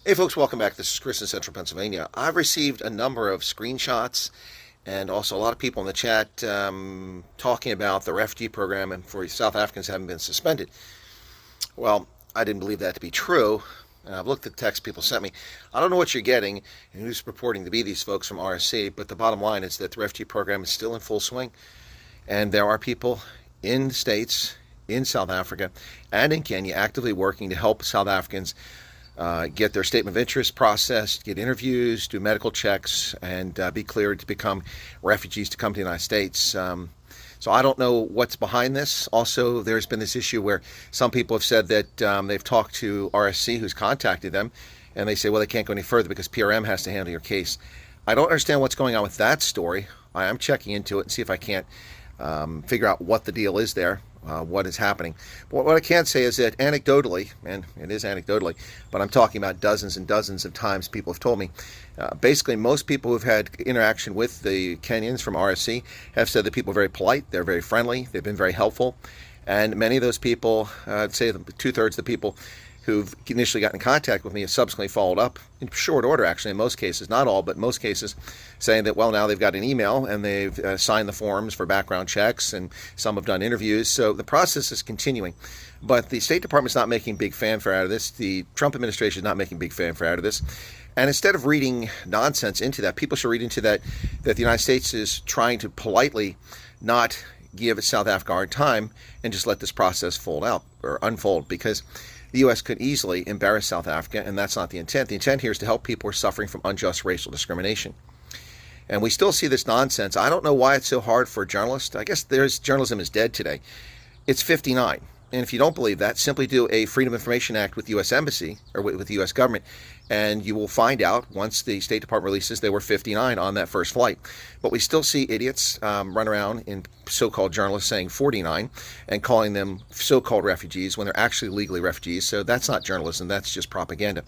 Hey folks, welcome back. This is Chris in Central Pennsylvania. I've received a number of screenshots and also a lot of people in the chat talking about the refugee program and for South Africans having been suspended. Well, I didn't believe that to be true. I've looked at the text people sent me. I don't know what you're getting and who's purporting to be these folks from RSC, but the bottom line is that the refugee program is still in full swing. And there are people in the States, in South Africa, and in Kenya actively working to help South Africans get their statement of interest processed, get interviews, do medical checks, and be cleared to become refugees to come to the United States. So I don't know what's behind this. Also, there's been this issue where some people have said that they've talked to RSC, who's contacted them, and they say, well, they can't go any further because PRM has to handle your case. I don't understand what's going on with that story. I am checking into it and see if I can't figure out what the deal is there. What is happening. But what I can say is that anecdotally, and it is anecdotally, but I'm talking about dozens and dozens of times people have told me, basically most people who've had interaction with the Kenyans from RSC have said that people are very polite, they're very friendly, they've been very helpful, and many of those people, I'd say 2/3 of the people who've initially gotten in contact with me have subsequently followed up in short order, actually, in most cases, not all, but in most cases, saying that, well, now they've got an email and they've signed the forms for background checks, and some have done interviews. So the process is continuing. But the State Department's not making big fanfare out of this. The Trump administration is not making big fanfare out of this. And instead of reading nonsense into that, people should read into that the United States is trying to politely not give South Africa a hard time and just let this process fold out or unfold, because the U.S. could easily embarrass South Africa, and that's not the intent. The intent here is to help people who are suffering from unjust racial discrimination. And we still see this nonsense. I don't know why it's so hard for journalists. I guess journalism is dead today. It's 59. And if you don't believe that, simply do a Freedom of Information Act with the U.S. Embassy or with the U.S. government, and you will find out once the State Department releases they were 59 on that first flight. But we still see idiots run around in so-called journalists saying 49 and calling them so-called refugees when they're actually legally refugees. So that's not journalism, that's just propaganda.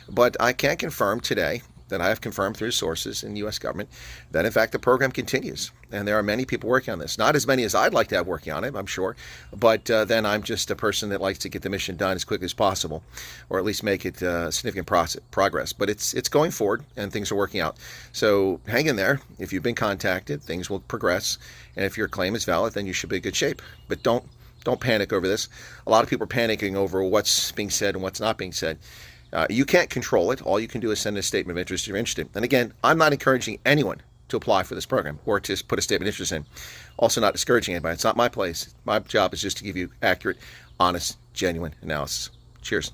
But I can confirm today that I have confirmed through sources in the U.S. government that, in fact, the program continues. And there are many people working on this. Not as many as I'd like to have working on it, I'm sure. But then I'm just a person that likes to get the mission done as quickly as possible, or at least make it significant progress. But it's going forward, and things are working out. So hang in there. If you've been contacted, things will progress. And if your claim is valid, then you should be in good shape. But don't panic over this. A lot of people are panicking over what's being said and what's not being said. You can't control it. All you can do is send a statement of interest if you're interested. And again, I'm not encouraging anyone to apply for this program or to put a statement of interest in. Also not discouraging anybody. It's not my place. My job is just to give you accurate, honest, genuine analysis. Cheers.